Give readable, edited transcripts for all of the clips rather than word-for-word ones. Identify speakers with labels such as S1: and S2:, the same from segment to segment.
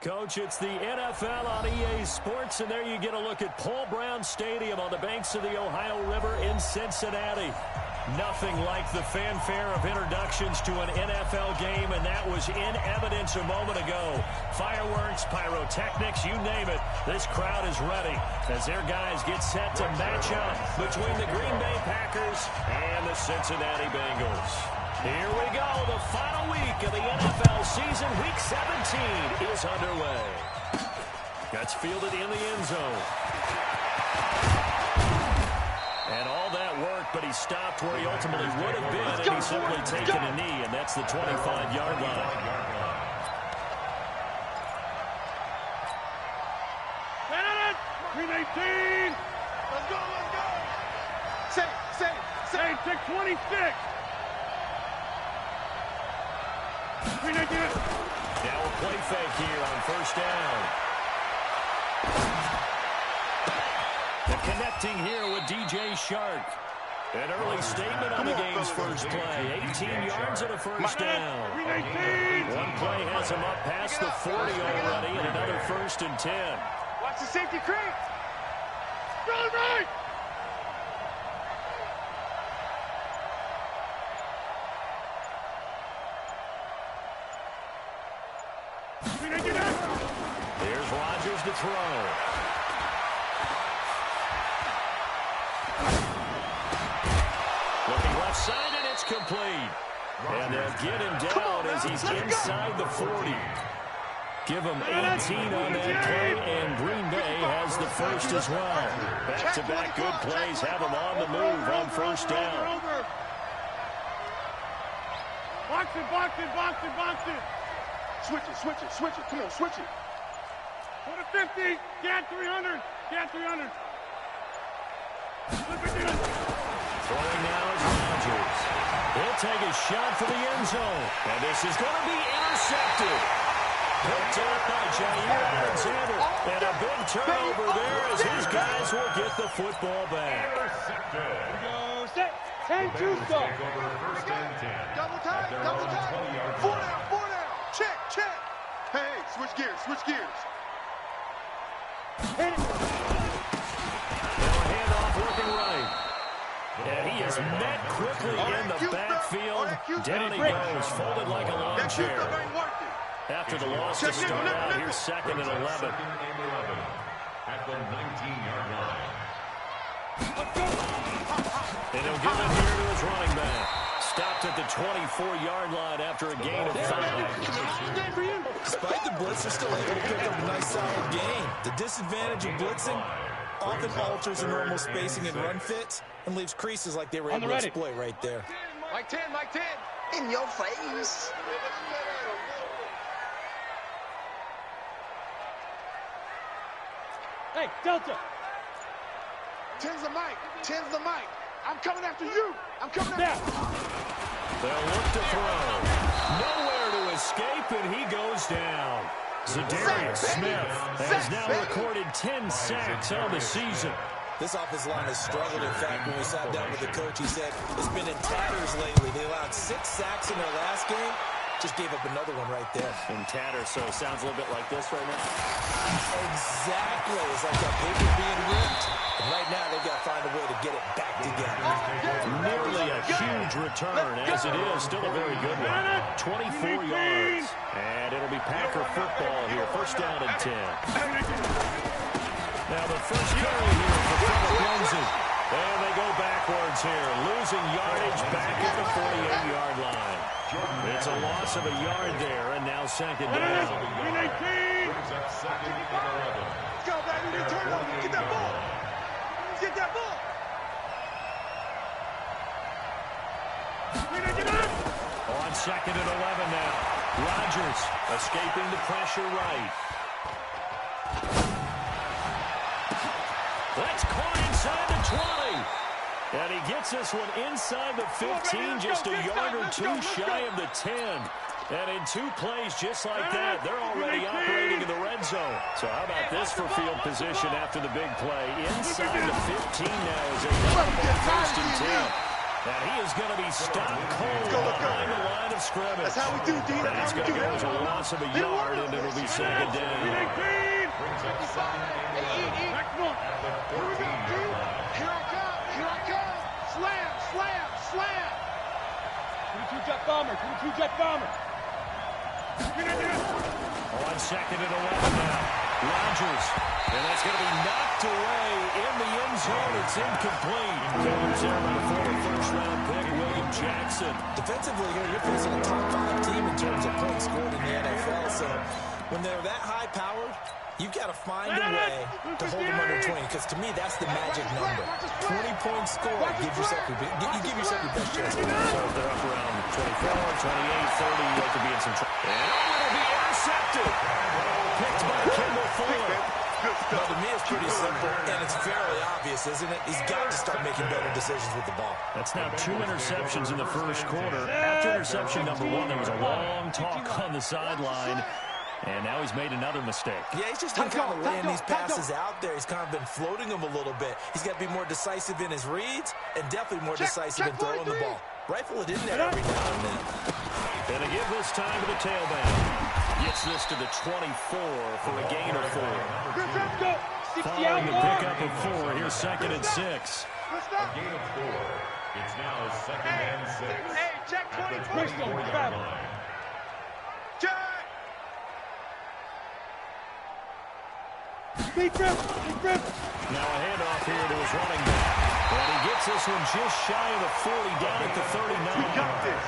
S1: Coach, it's the NFL on EA Sports, and there you get a look at Paul Brown Stadium on the banks of the Ohio River in Cincinnati. Nothing like the fanfare of introductions to an NFL game, and that was in evidence a moment ago. Fireworks, pyrotechnics, you name it. This crowd is ready as their guys get set to match up between the Green Bay Packers and the Cincinnati Bengals. Here we go. The final week of the NFL season. Week 17 is underway. Gets fielded in the end zone. And all that work, but he stopped where he ultimately would have been, and he's simply taken a knee, and that's the 25-yard line.
S2: 318. Let's go, let's go. Say, 626. 319.
S1: Now a play fake here on first down. The connecting here with DJ Shark. An early statement on the game's first play. 18 yards and a first down. One play has him up past the 40 already, and another 1st and 10.
S2: Watch the safety creep. Go right.
S1: Here's Rodgers to throw. Looking left side, and it's complete. And they'll get him down as he's inside the 40. Give him 18 on that play, and Green Bay has the first as well. Back-to-back good plays have him on the move on first down.
S2: Box it. Switch it. Come on, switch it. Go to 50. Get 300.
S1: Throwing now is Rodgers. He'll take a shot for the end zone. And this is going to be intercepted. Picked up by Jair Alexander. And a big turnover there as his guys will get the football back.
S2: Go set. 10-2 stop. Double time. 4 down. Check. Hey, switch gears. Hit it.
S1: Now a handoff working right. And he is met quickly in the backfield. Down he goes, folded like a lawn chair. After the loss to start out, here's 2nd and 11.
S3: At the 19-yard line.
S1: And he'll give it here to his running back. Stopped at the 24-yard line after a gain of 5.
S4: Despite the blitz, they're still able to pick up a nice solid gain. The disadvantage of blitzing often alters the normal spacing and run fits and leaves creases like they were able to exploit right there.
S2: Mike 10.
S5: In your face.
S2: Hey, Delta. 10's the mic. I'm coming after you.
S1: They'll look to throw. Nowhere to escape, and he goes down. Zadarius Smith has now recorded 10 sacks on the season.
S4: This offensive line has struggled. In fact, when we sat down with the coach, he said it's been in tatters lately. They allowed 6 sacks in their last game. Just gave up another one right there.
S1: In tatters, so it sounds a little bit like this right now.
S4: Exactly. It's like that paper being ripped. And right now, they've got to find a way to get it back together.
S1: Nearly a huge return, as it is. Still a very good one. 24 yards. And it'll be Packer football here. First down and 10. Now the first carry here for Philip Lindsay. And they go backwards here. Losing yardage back at the 48-yard line. It's a loss of a yard there, and now 2nd down.
S2: 319.
S3: Brings up 2nd and 11.
S2: Let's go, baby. Turn over. Get that ball.
S1: On 2nd and 11 now. Rodgers escaping the pressure right. That's caught inside the 20. And he gets this one inside the 15, just a yard or 2 shy of the 10. And in 2 plays just like that, they're already operating in the red zone. So how about this for field position after the big play? Inside the 15 now as they have 1st and 10. And he is going to be stopped cold behind the line of scrimmage.
S2: That's how we do, D.
S1: And it's going to go as a loss of a yard, and it'll be second down.
S2: Next one. Here we go, D. Here I come. Here I come. Slam, slam, slam. 22-jet bomber. 22-jet bomber.
S1: On second and 11 now. Rodgers. And that's going to be knocked away in the end zone. It's incomplete. Comes there with a former first-round pick, William Jackson.
S4: Defensively here, you're facing a top-5 team in terms of points scored in the NFL. So when they're that high-powered, you've got to find a way to hold them under 20, because to me, that's the magic number. 20 points scored, you give yourself your best chance.
S1: So if they're up around 24, 28, 30, you have to be in some trouble. And it'll be intercepted. Picked by Kendall Fuller.
S4: Well, to me, it's pretty simple, and it's fairly obvious, isn't it? He's got to start making better decisions with the ball.
S1: That's now 2 interceptions in the first quarter. After interception number 1, there was a long talk on the sideline. And now he's made another mistake.
S4: Yeah, he's just been kind of laying these passes out there. He's kind of been floating them a little bit. He's got to be more decisive in his reads and definitely more decisive in throwing the ball. Rifle it in there every now and then.
S1: And to give this time to the tailback. Gets this to the 24 for a gain of 4. Following the pickup of 4, here's second and 6.
S3: A gain of 4. It's now second and 6.
S2: Hey, check 24.
S3: 24-yard line.
S2: Check. Big rip.
S1: Now a handoff here to his running back. And he gets this one just shy of the 40, down at the 39.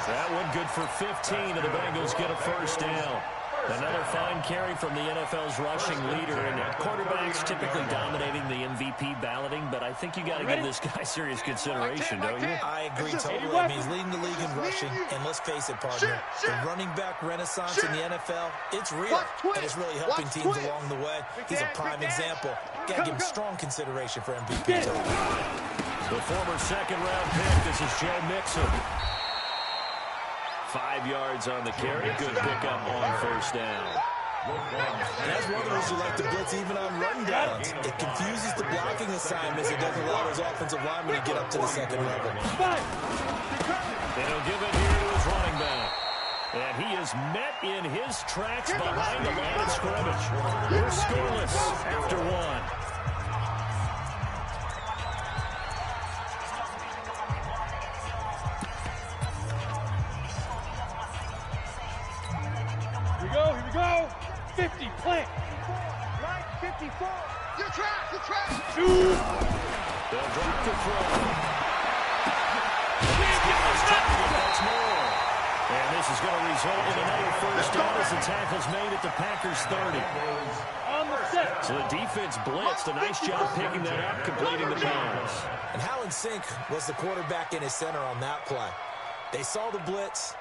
S1: That one good for 15, and the Bengals get a first down. Another fine carry from the NFL's rushing leader, and quarterbacks typically dominating the MVP balloting, but I think you got to give this guy serious consideration, don't you?
S4: I agree totally. I mean, he's leading the league in rushing, and let's face it, partner, the running back renaissance in the NFL, it's real, and it's really helping teams along the way. He's a prime example. Got to give him strong consideration for MVP.
S1: The former second-round pick, this is Joe Mixon. 5 yards on the carry. Good pickup on first down.
S4: And that's one of those who like to blitz even on run downs. It confuses the blocking assignments. It doesn't allow his offensive lineman to get up to the second level.
S1: And he'll give it here to his running back. And he is met in his tracks behind the line of scrimmage. We're scoreless after 1.
S2: Here we go. 50, plant. Right, 54. Your track. Shoot.
S1: They'll drop the throw. That's more. And this is going to result in another first down as the tackle's made at the Packers 30.
S2: On the set.
S1: So the defense blitzed. A nice job picking that up, completing the pass.
S4: And how in sync was the quarterback in his center on that play? They saw the blitz,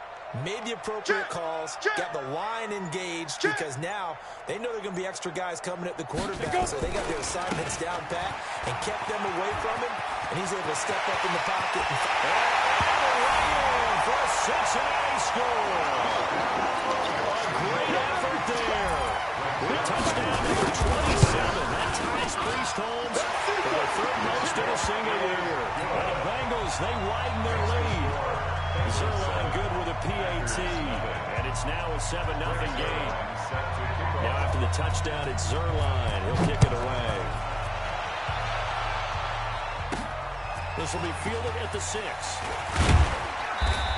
S4: made the appropriate calls, got the line engaged, because now they know there are going to be extra guys coming at the quarterback, so they got their assignments down pat and kept them away from him, and he's able to step up in the pocket and
S1: for a Cincinnati score. A great effort there. The touchdown number 27. That ties Priest Holmes for the third most in a single year. And the Bengals, they widen their lead. Zerline good with a PAT, and it's now a 7-0 game. Now after the touchdown, it's Zerline. He'll kick it away. This will be fielded at the 6.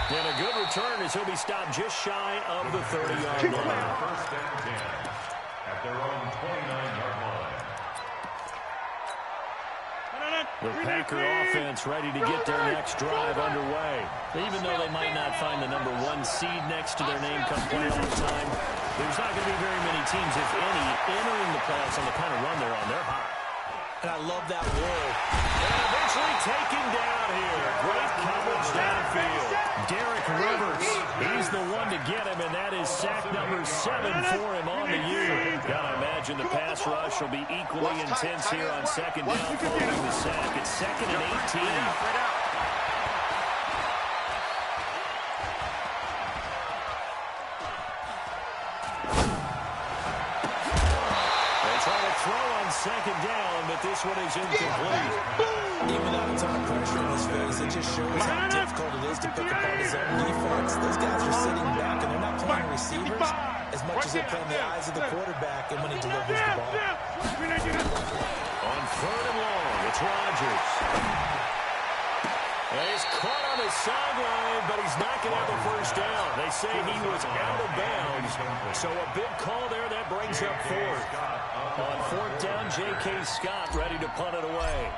S1: And a good return as he'll be stopped just shy of the 30-yard line.
S3: First and 10 at their own 29-yard line.
S1: The Packer offense ready to get their next drive underway. Even though they might not find the number 1 seed next to their name come playoff time, there's not going to be very many teams, if any, entering the playoffs on the kind of run they're on. They're hot.
S4: And I love that word.
S1: And eventually taken down here. Great coverage downfield. Derek Rivers, he's the one to get him, and that is sack number 7 for him on the year. Gotta imagine the pass rush will be equally intense here on second down following the sack. It's second and 18. They try to throw on second down, but this one is incomplete.
S4: Even without a ton of pressure on his face, it just shows how difficult it is to pick apart his own defense. Those guys are sitting back, and they're not playing receivers as much as they're playing the eyes of the quarterback and when he delivers the ball.
S1: On 3rd and long, it's Rodgers. And he's caught on his sideline, but he's not going to have a first down. They say he was out of bounds, so a big call there that brings up 4th. On 4th down, J.K. Scott ready to punt it away.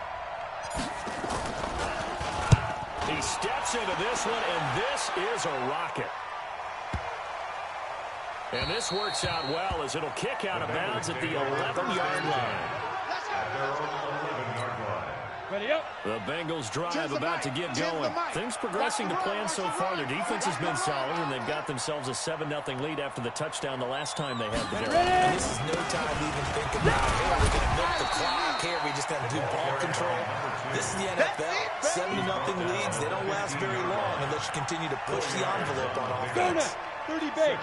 S1: He steps into this one, and this is a rocket. And this works out well as it'll kick out of bounds at the 11-yard line.
S2: Ready up.
S1: The Bengals drive about to get going. Things progressing to plan so far. Their defense has been solid, and they've got themselves a 7-0 lead after the touchdown the last time they had the ball.
S4: And this is no time to even think about, hey, we're going to milk the clock. Here, we just have to do ball control. This is the NFL. 7-0 leads. They don't last very long unless you continue to push the envelope on offense.
S2: 30 base.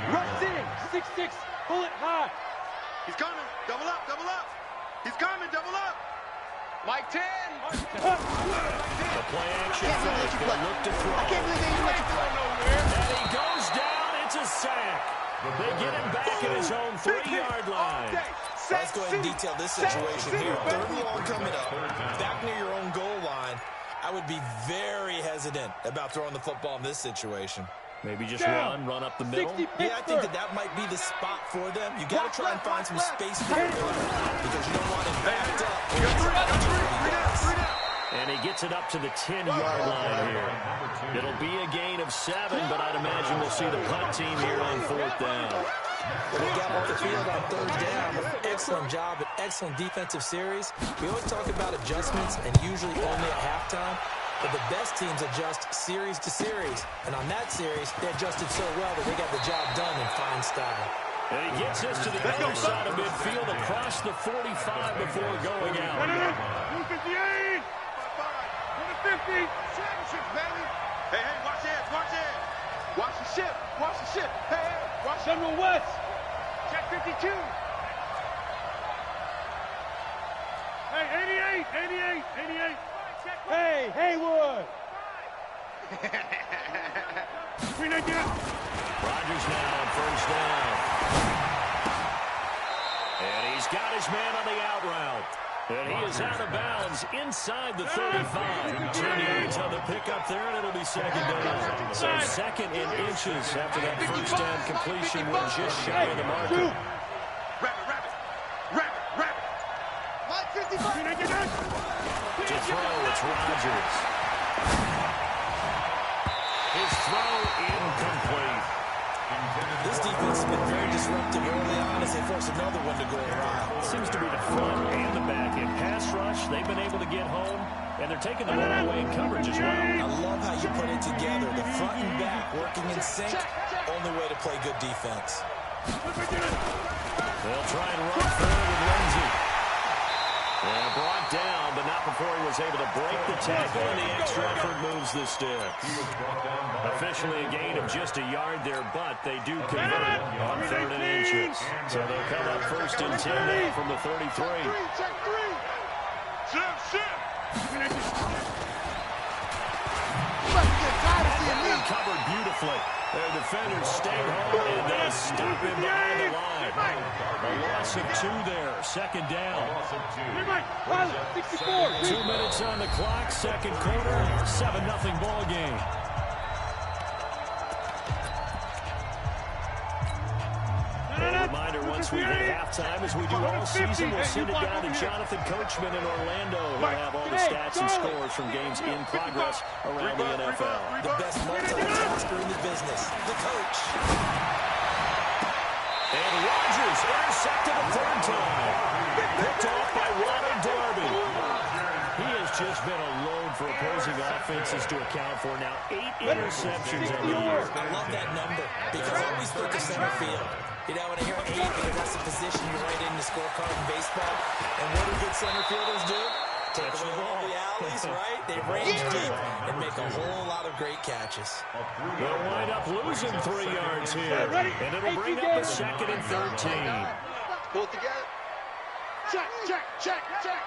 S3: Rush in.
S2: 6-6. Pull it high.
S6: He's coming. Double up, double up. He's coming, double up. Mike 10.
S1: The play action fake. They'll look to throw.
S5: I can't believe they didn't let you play.
S1: And he goes down. It's a sack. They get him back at his own 3-yard line.
S4: Let's go ahead and detail this situation here. 3rd and long coming up. Back near your own goal line. I would be very hesitant about throwing the football in this situation.
S1: Maybe just run up the middle.
S4: Yeah, I think that might be the spot for them. You got to try and find some space for him because you don't want him backed up.
S1: And he gets it up to the 10-yard line here. It'll be a gain of 7, but I'd imagine we'll see the punt team here on 4th down.
S4: They got off the field on 3rd down. Excellent job, an excellent defensive series. We always talk about adjustments and usually only at halftime. But the best teams adjust series to series. And on that series, they adjusted so well that they got the job done in fine style.
S1: And he gets us to the other side of midfield across the 45 before going out.
S2: 58. 50.
S6: Championships, baby. Hey, watch it, watch it. Watch the ship, watch the ship. Hey, watch
S2: General West.
S6: check 52.
S2: Hey, 88. Hey, Haywood.
S1: Rodgers now on 1st down. And he's got his man on the out route. And he is out of bounds inside the 35. 10 yards on the pickup there, and it'll be 2nd down. So 2nd in inches after that 1st down completion was just shy of the marker.
S6: Rabbit.
S2: Mike 55.
S1: To throw, it's Rodgers. His throw incomplete.
S4: This defense has been very disruptive early on as they force another one to go awry.
S1: Seems to be the front and the back. In pass rush, they've been able to get home, and they're taking the ball away in coverage as well.
S4: I love how you put it together. The front and back working in sync. Only way to play good defense.
S1: They'll try and run forward with Lindsey. And brought down, but not before he was able to break the tackle, and the extra effort moves the sticks. Officially a gain of just a yard there, but they do convert on 3rd and inches. So they'll come up 1st and 10 now from the 33.
S6: Check 3. Ship.
S1: Covered beautifully. Their defenders stayed home, and they stop him behind the line. A loss of 2 there. 2nd down. 2 minutes on the clock. 2nd quarter. 7-0 ball game. A reminder, once we hit halftime, as we do all season, we'll send it down to Jonathan Coachman in Orlando, who'll have all the stats and scores from games in progress around the NFL.
S4: The best multitasker in the business, the coach.
S1: And Rodgers intercepted a 3rd time. Picked off by Ronald Darby. He has just been a load for opposing offenses to account for. Now 8 interceptions on the year.
S4: I love that number because I always think of center field. You know, when I hear 8, because that's the position you write in the scorecard in baseball. And what do good center fielders do? Take away all the alleys, right? They range deep and make a whole lot of great catches.
S1: They'll wind up losing 3 yards here. And it'll bring up a 2nd and 13.
S6: Pull it together.
S2: Check, check, check, check.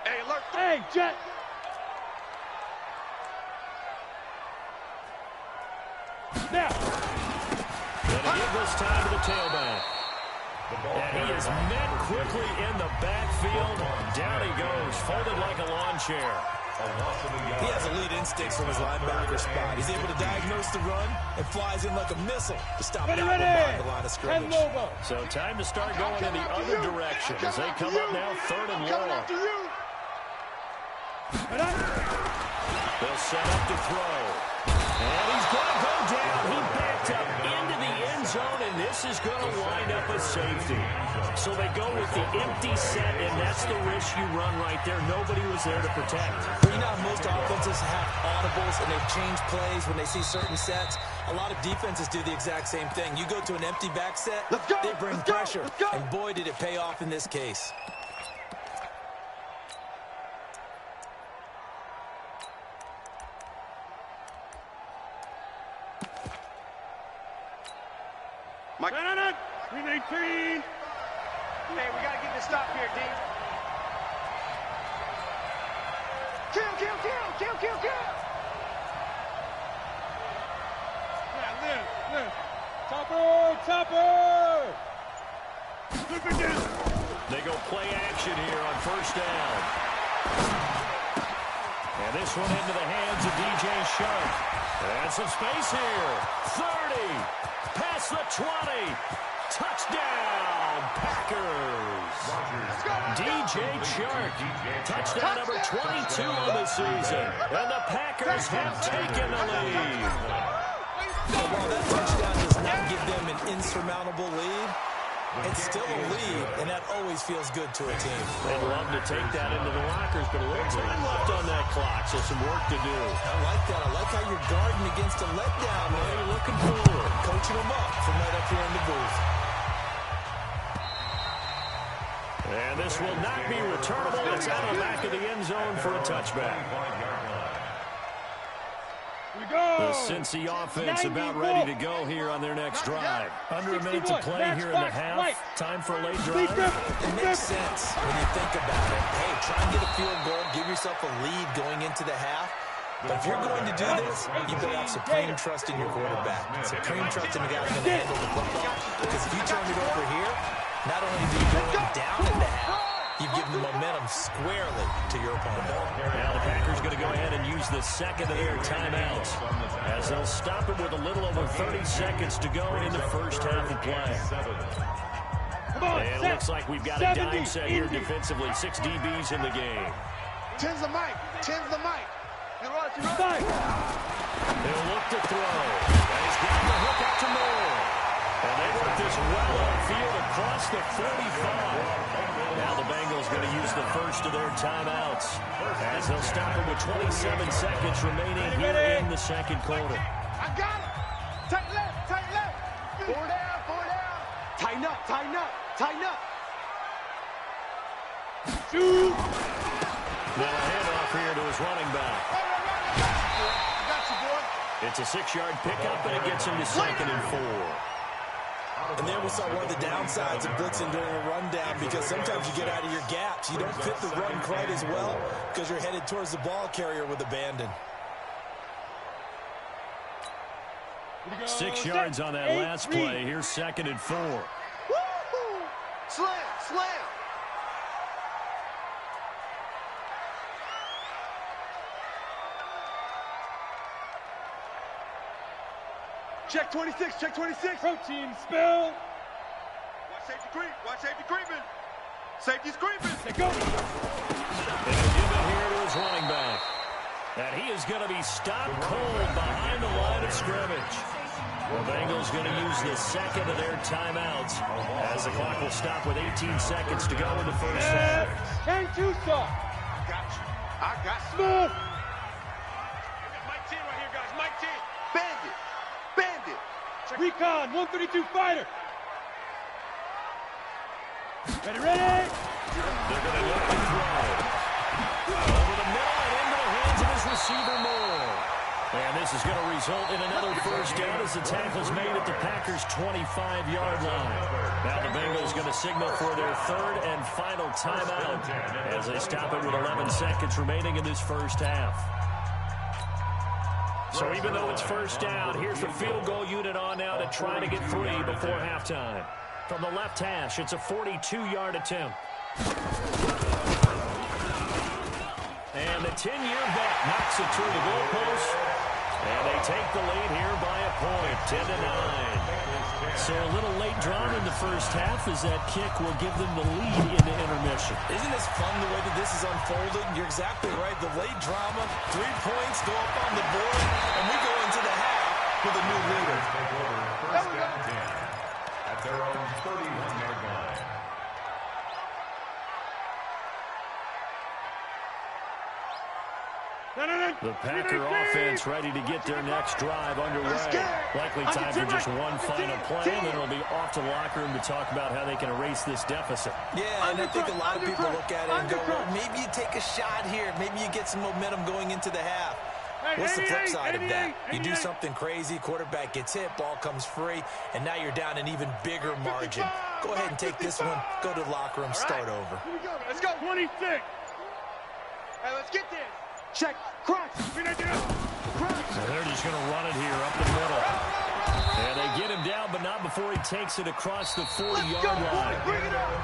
S6: Hey, alert.
S2: Hey, Jet. Now.
S1: Gonna give this time to the tailback. And he is met quickly in the backfield. Down he goes, folded like a lawn chair.
S4: He has elite instincts from his linebacker spot. He's able to diagnose the run and flies in like a missile to stop that one behind the line of scrimmage.
S1: So time to start going in the other direction as they come up now 3rd and long. They'll set up to throw. And he's going to go down. He backed up into the end zone, and this is going to wind up a safety. So they go with the empty set, and that's the risk you run right there. Nobody was there to protect.
S4: You know, most offenses have audibles, and they've changed plays when they see certain sets. A lot of defenses do the exact same thing. You go to an empty back set, they bring pressure, and boy, did it pay off in this case.
S2: Mike. 318.
S5: Hey, we got to get this stop here, D. Kill, kill, kill, kill, kill, kill.
S2: Yeah, live. Topper, topper. Look at this.
S1: They go play action here on 1st down. And this one into the hands of DJ Shark. And some space here. 30. Past the 20. Touchdown, Packers. DJ Shark. Touchdown number 22 on the season. And the Packers have taken the lead.
S4: While that touchdown does not give them an insurmountable lead, it's still a lead, and that always feels good to a team.
S1: They'd love to take that into the lockers, but a little time left on that clock, so some work to do.
S4: I like that. I like how you're guarding against a letdown, man.
S1: You're looking forward.
S4: Coaching them up from right up here in the booth.
S1: And this will not be returnable. It's out of the back of the end zone for a touchback. The Cincy offense about ready to go here on their next drive. Under a minute to play here in the half. Time for a late drive.
S4: It makes sense when you think about it. Hey, try and get a field goal, give yourself a lead going into the half. But if you're going to do this, you better have supreme trust in your quarterback. Supreme trust in the guy who's going to handle the football. Because if you turn it over here, not only do you go down in the half, you've given the momentum squarely to your opponent.
S1: Now the Packers going to go ahead and use the second of their timeouts as they'll stop it with a little over 30 seconds to go in the first half of play. And it looks like we've got a dime set here defensively. 6 DBs in the game.
S2: 10's the mic. 10's the mic.
S1: He'll look to throw. And he's got the hook out to Moore. And they work this well upfield across the 45. Now the Bengals going to use the first of their timeouts as they'll stop it with 27 seconds remaining here in the second quarter.
S2: I got it. Tight left, tight left. 4 down, 4 down.
S5: Tighten up, tighten up, tighten up.
S2: Shoot.
S1: Now a handoff here to his running back.
S2: Got you, boy.
S1: It's a 6-yard pickup, and it gets him to 2nd and 4.
S4: And there we saw one of the downsides of blitzing during a rundown, because sometimes you get out of your gaps. You don't fit the run quite as well because you're headed towards the ball carrier with abandon.
S1: 6 yards on that last play. Here's 2nd and 4.
S5: Woo-hoo. Slam, slam.
S2: Check 26, check 26. Protein spill.
S6: Watch safety creep. Watch safety creeping. Safety's creeping.
S2: They go.
S1: And they'll give it here to his running back. And he is going to be stopped cold behind the line of scrimmage. The Bengals going to use the second of their timeouts as the clock will stop with 18 seconds to go in the first half.
S2: And two stop.
S6: I got you. I got you.
S2: Smooth.
S6: Mike 10 right here, guys. Mike 10. Bandit. Bandit.
S2: Recon, 132 fighter. Ready, ready.
S1: They're going to look to throw. Over the middle and into the hands of his receiver Moore. And this is going to result in another first down as the tackle's made at the Packers' 25-yard line. Now the Bengals going to signal for their third and final timeout as they stop it with 11 seconds remaining in this first half. So even though it's first down, here's the field goal unit on now to try to get 3 before halftime. From the left hash, it's a 42-yard attempt. And the 10-year vet knocks it through the goalpost. And they take the lead here by a point, 10-9. So a little late drawn in the first half as that kick will give them the lead into intermission.
S4: Isn't this fun the way that this is unfolding? You're exactly right. The late drama, 3 points go up on the board, and we go into the half with a new leader.
S3: First down 10 at their own 31-yard line.
S1: The Packer offense ready to get their next drive underway. Likely time for just one final play, and then it'll be off to the locker room to talk about how they can erase this deficit.
S4: Yeah, and I think a lot of people look at it and go, well, maybe you take a shot here. Maybe you get some momentum going into the half. What's the flip side of that? You do something crazy, quarterback gets hit, ball comes free, and now you're down an even bigger margin. Go ahead and take this one, go to the locker room, start over.
S2: Let's go. 26. Hey, let's get this. Check. Crunch.
S1: So they're just going to run it here up the middle. And they get him down, but not before he takes it across the 40-yard line.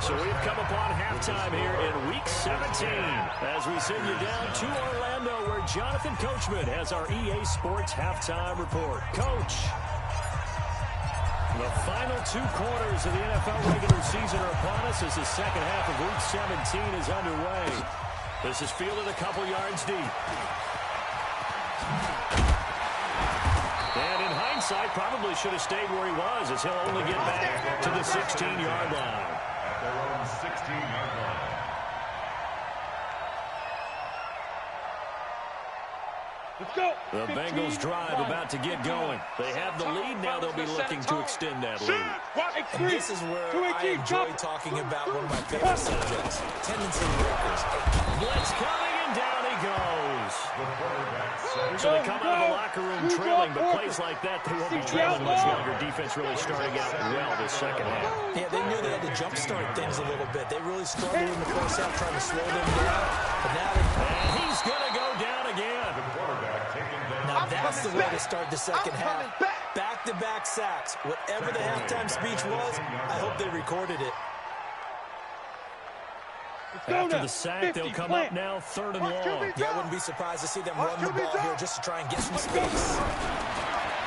S1: So we've come upon halftime here in Week 17 as we send you down to Orlando where Jonathan Coachman has our EA Sports Halftime Report. Coach, the final 2 quarters of the NFL regular season are upon us as the second half of Week 17 is underway. This is fielded a couple yards deep. And in hindsight, probably should have stayed where he was as he'll only get back to the 16-yard line.
S3: At their own 16-yard line.
S2: Let's go.
S1: The Bengals drive about to get going. They have the lead. Now they'll be looking to extend that lead.
S4: And this is where I enjoy talking about one of my favorite subjects, tendency breakers.
S1: Blitz coming, and down he goes. So they come out of the locker room trailing, but plays like that, they won't be trailing much longer. Defense really starting out well this second half.
S4: Yeah, they knew they had to jumpstart things a little bit. They really struggled in the first half trying to slow them down. But now
S1: and he's going to go down again.
S4: Now that's the way to start the second half. Back-to-back sacks. Whatever the halftime speech was, I hope they recorded it.
S1: After the sack, they'll come up now 3rd and long.
S4: Yeah, I wouldn't be surprised to see them run the ball here just to try and get some space.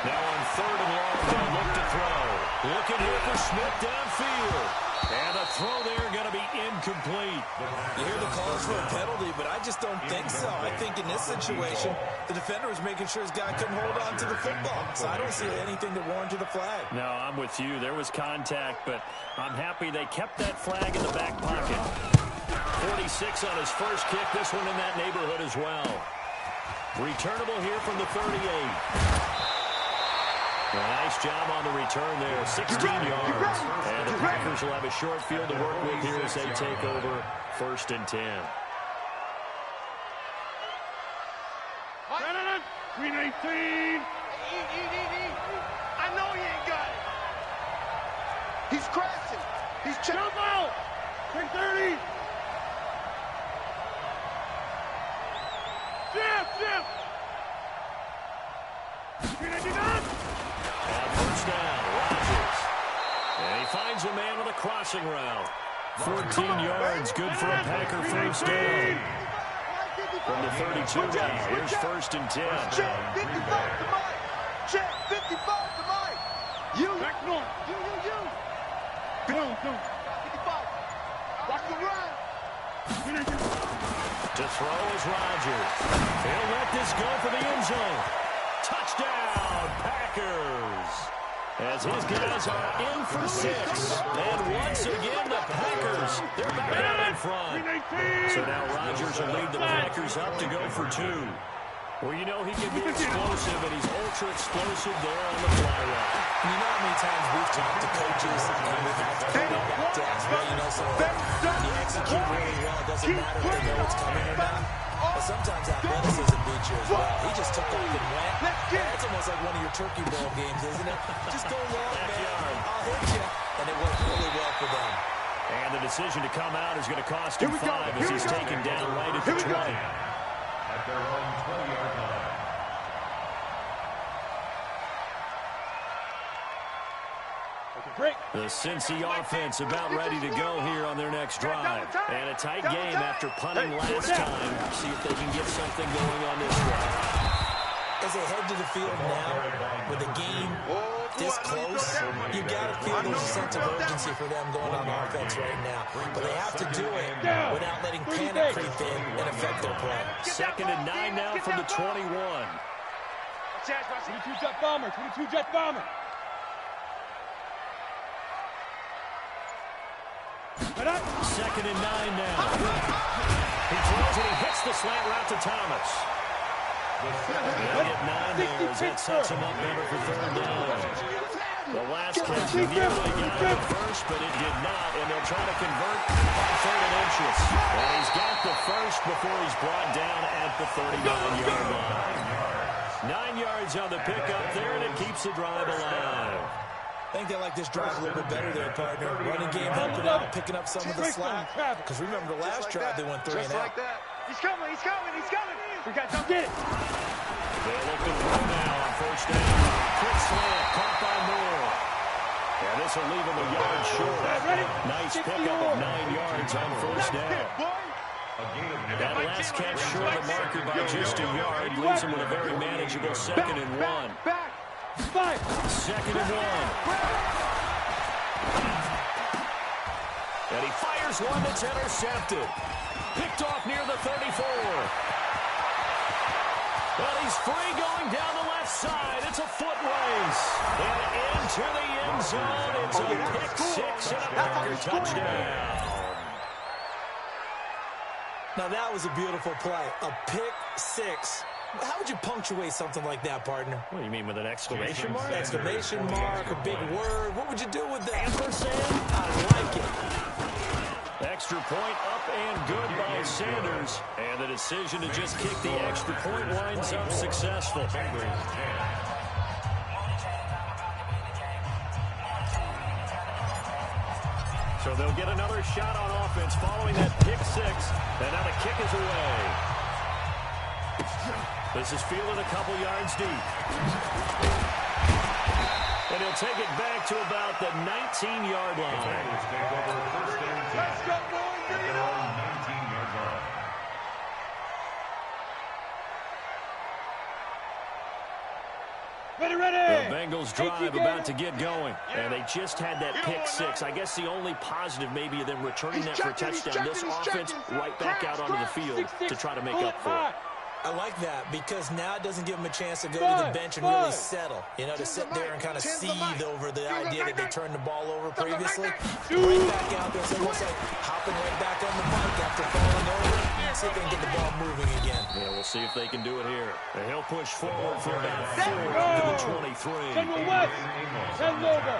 S1: Now on 3rd and long, they'll look to throw. Looking here for Smith downfield. And the throw there going to be incomplete.
S4: You hear the calls for a penalty, but I just don't think so. I think in this situation, the defender was making sure his guy couldn't hold on to the football. So I don't see anything that warranted a flag.
S1: No, I'm with you. There was contact, but I'm happy they kept that flag in the back pocket. 46 on his first kick. This one in that neighborhood as well. Returnable here from the 38. Nice job on the return there, 16 yards. And the Packers will have a short field to work with here as they take over 1st and 10.
S2: Green 18.
S5: Eat. I know he ain't got it. He's crashing. He's checking.
S2: Jump out. 30. Jim. Green 89.
S1: First down, Rodgers. And he finds a man with a crossing route. 14 yards, good for a Packer first down. From the 32 now, here's 1st and 10.
S5: Check 55 to Mike. Check 55 to Mike. You.
S2: Back north.
S5: You.
S2: Go.
S5: 55. Watch the run.
S1: To throw is Rodgers. He'll let this go for the end zone. Touchdown, Packers. As his guys are in for 6. And once again, the Packers, they're back out in front. So now Rodgers will lead the Packers up to go for 2. Well, you know he can be explosive, and he's ultra-explosive there on the fly route.
S4: You know how many times we've talked to coaches and we've had to go back to ask, well, you know, something. When you execute really well, it doesn't matter if they know it's coming or not. But sometimes athleticism beats you as well. He just took off and went. It's almost like one of your turkey bowl games, isn't it? Just go long, man. I'll hit you. And it worked really well for them.
S1: And the decision to come out is going to cost him 5 as he's taken down right at the 20.
S3: At their own 20-yard line.
S1: The Cincy offense about ready to go here on their next drive. And a tight game after punting last time. See if they can get something going on this drive.
S4: As they head to the field now, with the game this close, you've got to feel there's a sense of urgency for them going on offense right now. But they have to do it without letting panic creep in and affect their play.
S1: 2nd and 9 now from the 21.
S2: 22 jet bomber, 22 jet bomber.
S1: Second and 9 now. He throws and he hits the slant route to Thomas. They'll get 9 there as that sets him up better for 3rd down. The last catch nearly got it first, but it did not, and they'll try to convert on 3rd and inches. And he's got the first before he's brought down at the 39-yard line. 9 yards on the pickup there, and it keeps the drive alive.
S4: I think they like this drive a little bit better there, partner. Running game helping out, picking up some of the slack. Because remember the last drive, they went 3 and out.
S2: He's coming, he's coming, he's coming. We got to get it.
S1: They're looking for now on 1st down. Quick slant, caught by Moore. And this will leave him a yard short. Nice pickup of 9 yards on 1st down. That last catch short of marker by just a yard leaves him with a very manageable 2nd and 1. 2nd and 1. And he fires one that's intercepted. Picked off near the 34. Well, he's free going down the left side. It's a foot race. And into the end zone. It's a pick 6 and a Packer touchdown.
S4: Now, that was a beautiful play. A pick 6. How would you punctuate something like that, partner?
S1: What do you mean, with an exclamation mark?
S4: Exclamation mark, a big word. What would you do with that?
S1: Ampersand?
S4: I like it.
S1: Extra point up and good by Sanders. And the decision to just kick the extra point winds up successful. So they'll get another shot on offense following that pick 6. And now the kick is away. This is fielded a couple yards deep. And he'll take it back to about the 19-yard line.
S2: Let's go, boys. Bring it on. Ready, ready.
S1: The Bengals drive about to get going. And they just had that pick 6. I guess the only positive maybe of them returning that for a touchdown. This offense right back out onto the field to try to make up for it.
S4: I like that because now it doesn't give them a chance to go to the bench and really settle. You know, to sit there and kind of seethe over the idea that they turned the ball over previously. Right back out there. It's almost like hopping right back on the bike after falling over. See if they can get the ball moving again.
S1: Yeah, we'll see if they can do it here. And he'll push forward for about 4 to the 23.
S2: Send the west. Send over.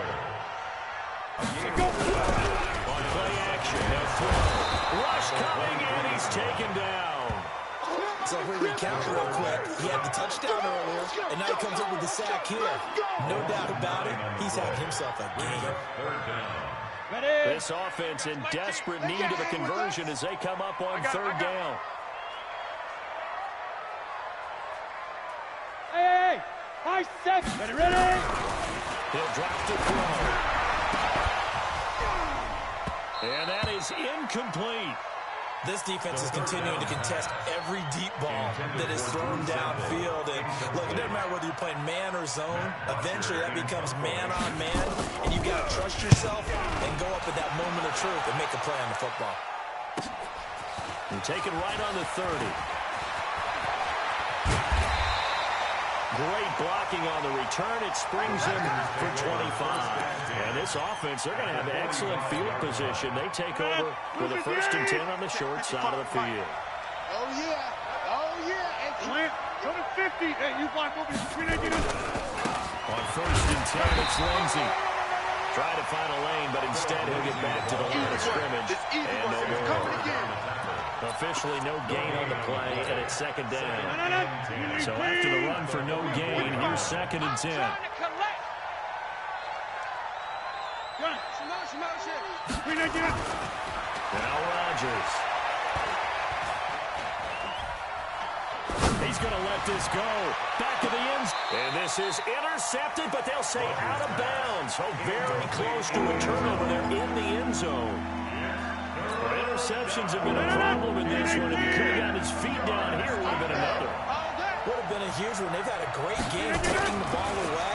S1: On play action, they'll throw. Rush coming in. He's taken down.
S4: So if we recount real quick, he had the touchdown earlier, and now he comes up with the sack here. No doubt about it, he's having himself a game.
S1: This offense in desperate need of a conversion as they come up on 3rd down.
S2: Hey, high 7. Ready, ready.
S1: He'll drop to throw. And that is incomplete.
S4: This defense is continuing to contest every deep ball that is thrown downfield. And look, it doesn't matter whether you're playing man or zone. Eventually, that becomes man on man. And you've got to trust yourself and go up at that moment of truth and make a play on the football.
S1: And take it right on the 30. Great blocking on the return. It springs him for 25. And this offense, they're going to have excellent field position. They take over with a 1st and 10 on the short side of the field.
S2: Oh, yeah. Oh, yeah. And Clint, go to 50. Hey, you block over between it.
S1: On 1st and 10, it's Lindsey. Try to find a lane, but instead he'll get back to the line of scrimmage. And no more. Officially no gain on the play, and it's second down. So after the run for no gain, here's 2nd and 10. Now Rodgers. He's going to let this go. Back of the end. And this is intercepted, but they'll say out of bounds. Oh, very close to a turnover there in the end zone. Well, interceptions have been a problem in this one. If he could have gotten his feet down here, it would have been another.
S4: Would have been a huge one. They've had a great game taking the ball away.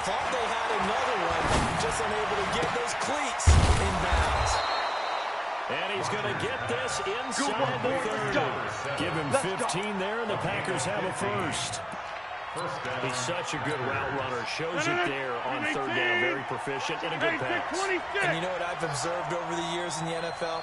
S4: Thought they had another one, just unable to get those cleats in bounds.
S1: And he's going to get this inside the 30. Give him 15 there, and the Packers have a first. He's such a good route runner. Shows it there on 3rd down. Very proficient and a good pass.
S4: And you know what I've observed over the years in the NFL?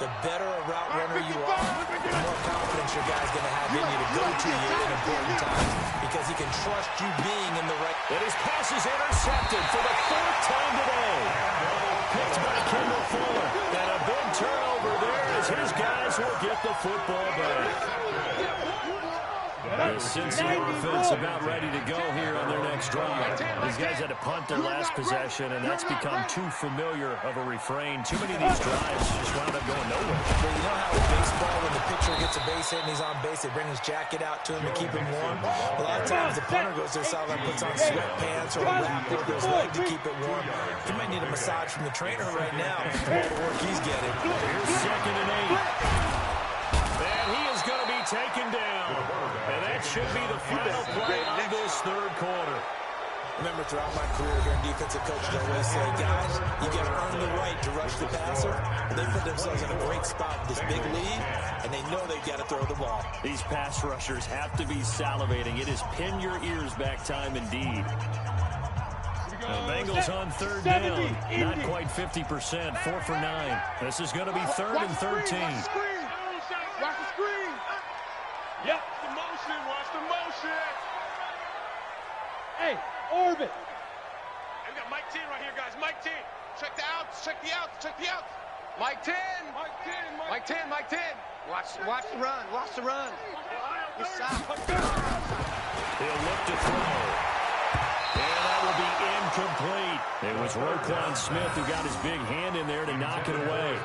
S4: The better a route runner you are, the more confidence your guy's going to have in you to go to you at important times because he can trust you being in the right.
S1: And his pass is intercepted for the 4th time today. Picked by Kendall Fuller. And a big turnover there as his guys will get the football back. The Cincy offense about ready to go here on their next drive. These guys had to punt their last possession, and that's become too familiar of a refrain. Too many of these drives just wound up going nowhere.
S4: Well, you know how in baseball, when the pitcher gets a base hit and he's on base, they bring his jacket out to him to keep him warm? A lot of times the punter goes to the sideline, puts on sweatpants or a wrap over his leg to keep it warm. He might need a massage from the trainer right now for all the work he's getting.
S1: Here's 2nd and 8. And he is going to be taken down. And that should be the final play of this 3rd quarter.
S4: Remember, throughout my career here in defensive coaches, I always say, guys, you got to earn the right to rush the passer. They put themselves in a great spot with this big lead, and they know they've got to throw the ball.
S1: These pass rushers have to be salivating. It is pin your ears back time indeed. The Bengals on 3rd down. Not quite 50%. 4 for 9. This is going to be 3rd and 13.
S2: Watch the screen. Yep. The motion. Watch the motion. Hey, orbit.
S6: We got Mike 10 right here, guys. Mike 10. Check the outs. Check the outs. Check the outs. Mike 10. Mike 10. Mike 10. Mike 10. Watch the run. Watch the run. Good shot.
S1: He'll look to throw. And that will be incomplete. It was Roquan Smith who got his big hand in there to knock it away.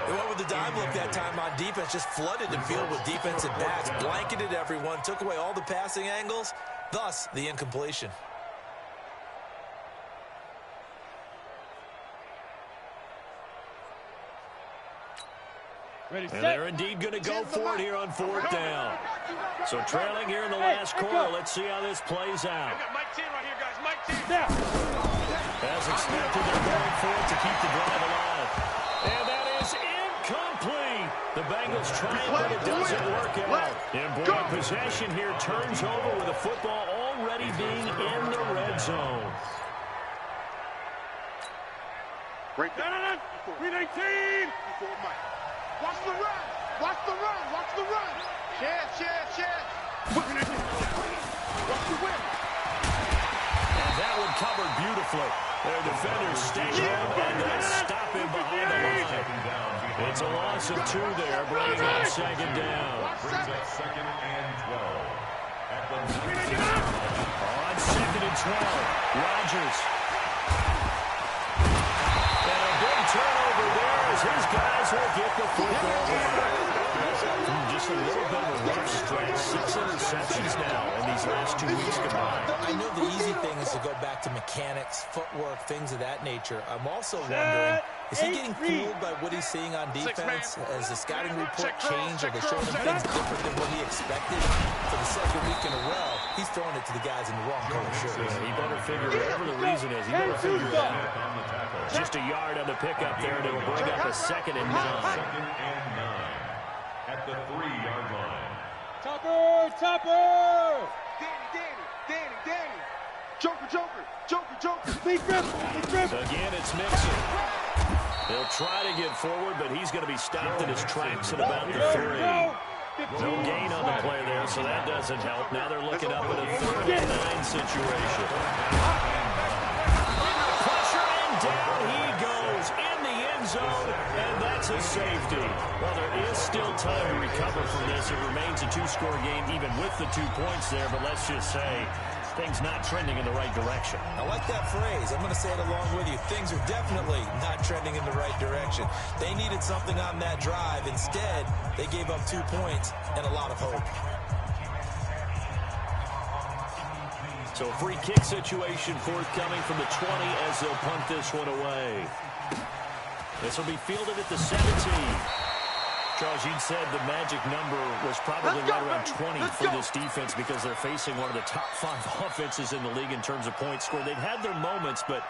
S4: They went with the dive look that time on defense, just flooded the field with defensive backs, blanketed everyone, took away all the passing angles, thus the incompletion.
S1: And they're indeed going to go for it here on 4th down. So trailing here in the last quarter. Let's see how this plays out.
S6: We got Mike 10 right here, guys. Mike 10.
S1: As expected, they're going for it to keep the drive alive. And that is incomplete. The Bengals trying, but it doesn't work out. And boy, possession here turns over with the football already being in the red zone.
S2: Break it. 319. Watch the run. Watch the run. Watch the run. Chance. Watch the win.
S1: And that one covered beautifully. Their defenders stay home and then stop him behind the line. It's a loss of 2 there, bringing up 2nd down.
S3: Brings up 2nd and 12. At the
S1: On 2nd and 12, Rodgers. And a big turnover there as his guys will get the football back. Just a little bit of a rough stretch. 6 interceptions now in these last 2 weeks combined.
S4: I know the easy thing is to go back to mechanics, footwork, things of that nature. I'm also wondering, is he getting fooled by what he's seeing on defense? Has the scouting report changed? Are they showing him things different than what he expected? For the 2nd week in a row, he's throwing it to the guys in the wrong color shirts.
S1: He better figure, whatever the reason is, he better figure it out. Just a yard on the pickup there, and it'll bring up a 2nd and 9.
S3: 2nd and 9. At the 3-yard line.
S2: Topper.
S6: Danny. Joker.
S2: Big grip.
S1: So again, it's Mixon. He'll try to get forward, but he's going to be stopped in his tracks at about the 3. No gain on the play there, so that doesn't help. Now they're looking up at a 3rd and 9 situation. Pressure, and down he goes in the end end zone, and that's a safety. Well, there is still time to recover from this. It remains a 2-score game even with the 2 points there, but let's just say things not trending in the right direction.
S4: I like that phrase. I'm going to say it along with you. Things are definitely not trending in the right direction. They needed something on that drive. Instead, they gave up 2 points and a lot of hope.
S1: So a free kick situation forthcoming from the 20 as they'll punt this one away. This will be fielded at the 17. Charles, you'd said the magic number was probably right around 20 for this defense because they're facing one of the top 5 offenses in the league in terms of points scored. They've had their moments, but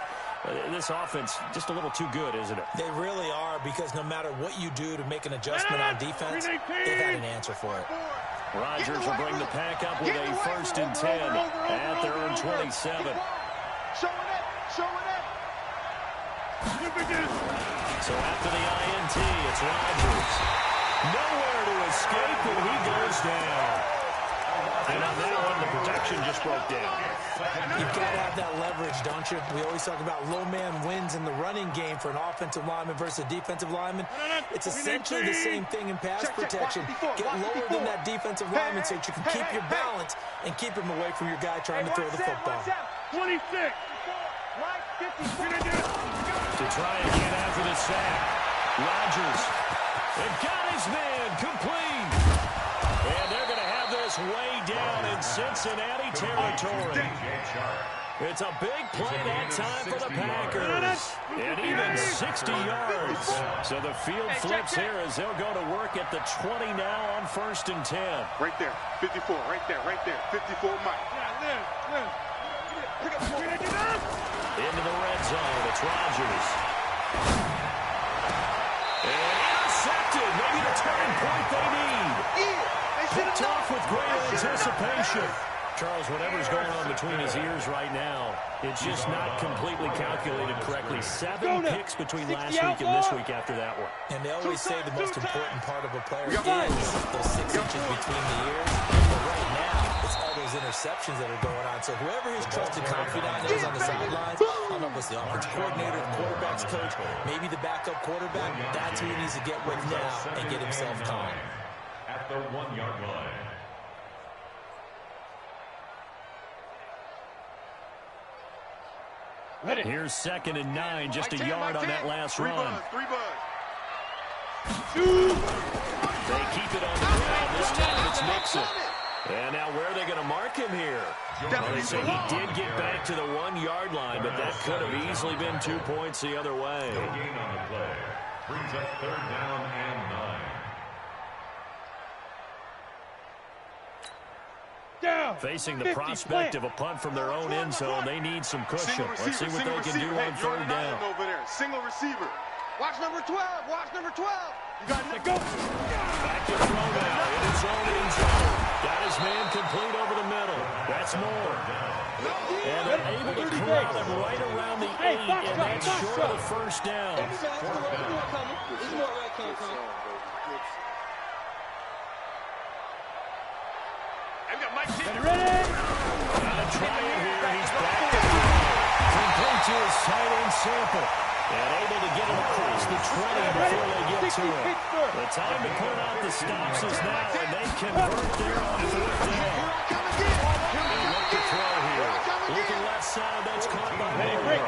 S1: this offense just a little too good, isn't it?
S4: They really are, because no matter what you do to make an adjustment on defense, they've had an answer for it.
S1: Rodgers will bring the pack up with a 1st and 10 at their own 27.
S5: Showing it.
S1: So after the INT, it's Rodgers. Nowhere to escape, and he goes down. And on that one, the protection just broke down.
S4: You've got to have that leverage, don't you? We always talk about low man wins in the running game for an offensive lineman versus a defensive lineman. It's essentially the same thing in pass protection. Get lower than that defensive lineman so that you can keep your balance and keep him away from your guy trying to throw the football.
S2: 26.
S1: To try and get after the sack. Rodgers. They've got his man complete. And they're going to have this way down in Cincinnati territory. It's a big play that time for the Packers. And even 60 yards. So the field flips here as they'll go to work at the 20 now on 1st and 10.
S2: Right there. 54. Right there. 54, Mike.
S1: Into the red zone. It's Rodgers. And intercepted. Maybe the turning point they need. Picked off with great anticipation. Charles, whatever's going on between his ears right now, it's just not completely calculated correctly. 7 picks between last week and this week after that one.
S4: And they always say the most important part of a player is those 6 inches between the ears. But right now, it's all those interceptions that are going on. So whoever his trusted confidant is on the sidelines, I don't know if it's the offensive coordinator, the quarterback's coach, maybe the backup quarterback, that's who he needs to get with now and get himself calm.
S3: At the 1-yard line.
S1: Here's 2nd and 9, just a yard on that last run.
S2: Three buzz.
S1: They keep it on the ground. This time it's Nixon. And now where are they going to mark him here? Well, they say he did get back to the 1-yard line, but that could have easily been 2 points the other way.
S3: No gain on the play. Brings up 3rd down and 9.
S1: Facing the prospect of a punt from their own end zone, they need some cushion. Let's see what they can do on 3rd down.
S2: Over there. Single receiver.
S6: Watch number 12. Watch number 12.
S2: You got to go.
S1: Back to throw now in his own end zone. Got his man complete over the middle. That's more. And they're able to corral him right around the 8, and that's short of the 1st down. Gotta try it here. He's back to throw. Complete to his tight end Sample. And able to get him across the 20 before they get to him. The time to put out the stops is now, and they convert there on 4th down. They look to throw here. Looking left side, that's caught by Hayward.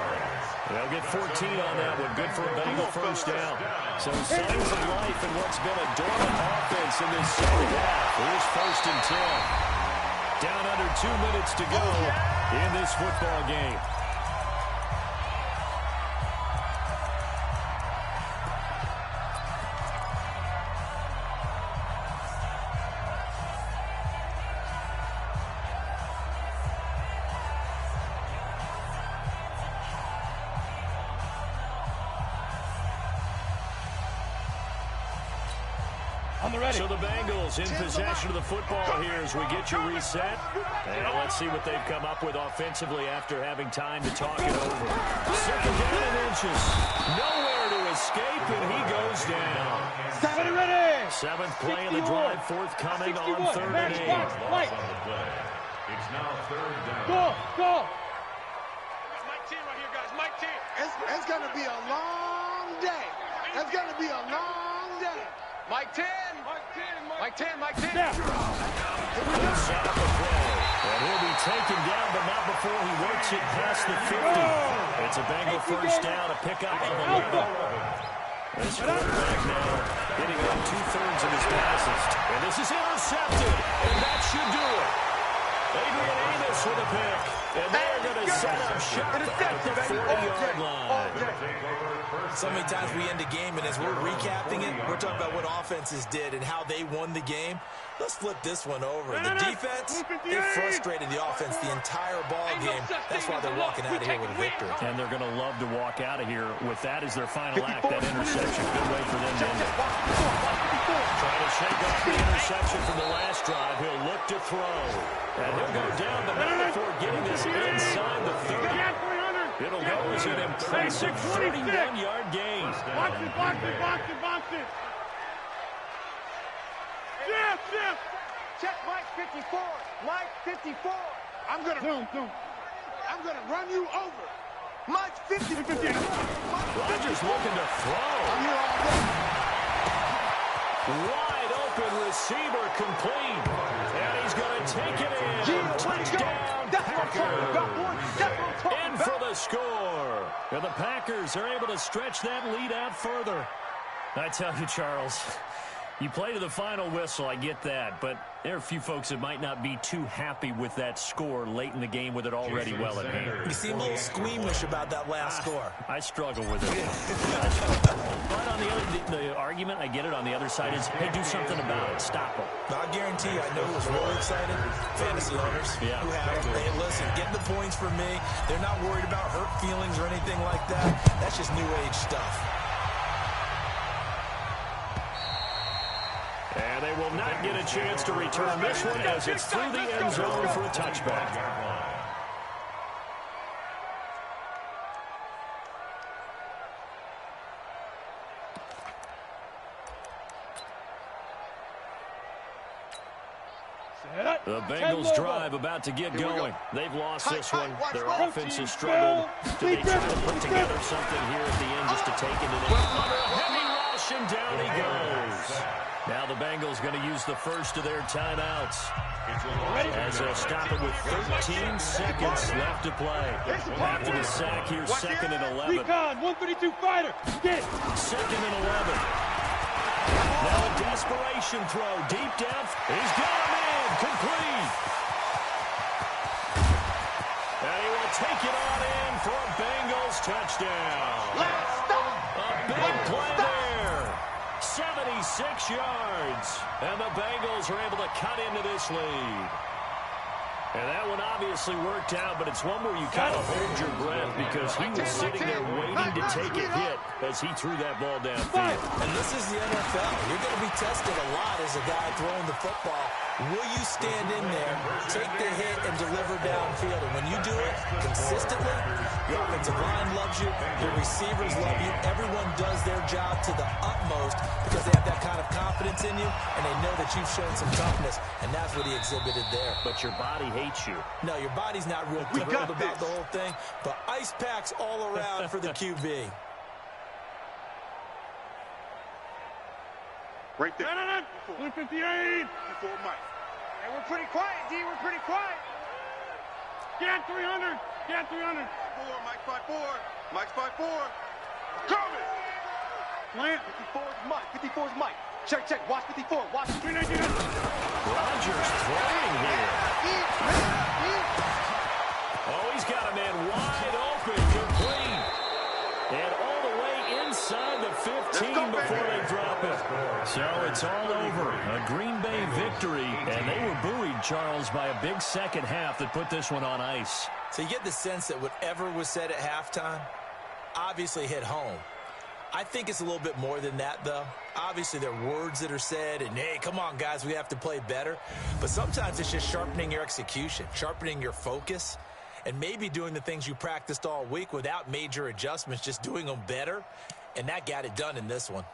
S1: They'll get 14 on that one. Good for a Bengal 1st down. So signs of life in what's been a dormant offense in this second half. Here's 1st and 10. Down under 2 minutes to go in this football game. So the Bengals in possession of the football here as we get you reset. And let's see what they've come up with offensively after having time to talk it over. 2nd down and inches. Nowhere to escape, and he goes down. 7th play of the drive forthcoming on 3rd and 8.
S3: It's now 3rd down.
S2: Go.
S6: Mike T right here, guys. Mike T.
S2: It's going to be a long day. That's going to be a long day.
S6: Mike 10. Mike 10. Mike 10.
S2: Yeah.
S1: Set up a play. And he'll be taken down, but not before he works it past the 50. It's a Bengal first down to pick up on the line. This quarterback now hitting on 2/3 of his passes. And this is intercepted. And that should do it. Adrian Amos with a pick. And they're going to set up shop at the 40-yard line.
S4: So many times we end a game, and as we're recapping it, we're talking about what offenses did and how they won the game. Let's flip this one over. The defense, they frustrated the offense the entire ball game. That's why they're walking out of here with a victory.
S1: And they're going to love to walk out of here with that as their final act, that interception. Good way for them to end it. Trying to shake off the interception from the last drive. He'll look to throw. And he'll go down, but not before getting this inside the 30. It'll go as an impressive 31-yard gain.
S2: Box it. Jeff.
S5: Check Mike 54. Mike 54.
S2: I'm going to run you over.
S5: Mike 54.
S1: Rodgers looking to throw.
S2: I'm here all day.
S1: Wide open receiver complete. And he's going to take it in. Touchdown, Packers. In for the score. And the Packers are able to stretch that lead out further. I tell you, Charles, you play to the final whistle, I get that, but there are a few folks that might not be too happy with that score late in the game with it already well at hand.
S4: You seem a little squeamish about that last score.
S1: I struggle with it. But on the argument, I get it, on the other side is, hey, do something about it. Stop them.
S4: I guarantee you, I know who's really excited. Fantasy owners who have them. Hey, listen, getting the points for me. They're not worried about hurt feelings or anything like that. That's just new age stuff.
S1: And they will not get a chance to return this one as it's through the end zone for a touchback. The Bengals drive about to get going. They've lost this one. Their offense has struggled. Do they try to put together something here at the end just to take it in? Under a heavy rush, and down he goes. Now the Bengals going to use the first of their timeouts as they'll stop it with 13 seconds left to play. After the sack here, 2nd and 11.
S2: Recon, 132 fighter. Get it.
S1: 2nd and 11. Now a desperation throw deep down. He's got him in. Complete. And he will take it on in for a Bengals touchdown. A big play there. 76 yards. And the Bengals are able to cut into this lead. And that one obviously worked out, but it's one where you kind of hold your breath because he was sitting there waiting to take a hit as he threw that ball downfield.
S4: And this is the NFL. You're going to be tested a lot as a guy throwing the football. Will you stand in there, take the hit, and deliver downfield? And when you do it consistently, your offensive line loves you, your receivers love you. Everyone does their job to the utmost because they have that kind of confidence in you, and they know that you've shown some toughness, and that's what he exhibited there.
S1: But your body hates you.
S4: No, your body's not real thrilled about the whole thing, but ice packs all around for the QB.
S2: Right there. 158. Before Mike.
S5: Hey, we're pretty quiet, D. We're pretty quiet.
S2: Get 300. Get 300.
S5: 4, Mike 54. Mike's 54. Coming.
S2: Plant.
S5: 54 is Mike. 54 is Mike. Check. Watch 54. Watch.
S1: Rodgers throwing here. Oh, he's got a man wide open, complete. And all the way inside the 15 before they drop it. So it's all over. A Green Bay victory. And they were buoyed, Charles, by a big second half that put this one on ice.
S4: So you get the sense that whatever was said at halftime obviously hit home. I think it's a little bit more than that, though. Obviously, there are words that are said, and, hey, come on, guys, we have to play better. But sometimes it's just sharpening your execution, sharpening your focus, and maybe doing the things you practiced all week without major adjustments, just doing them better. And that got it done in this one.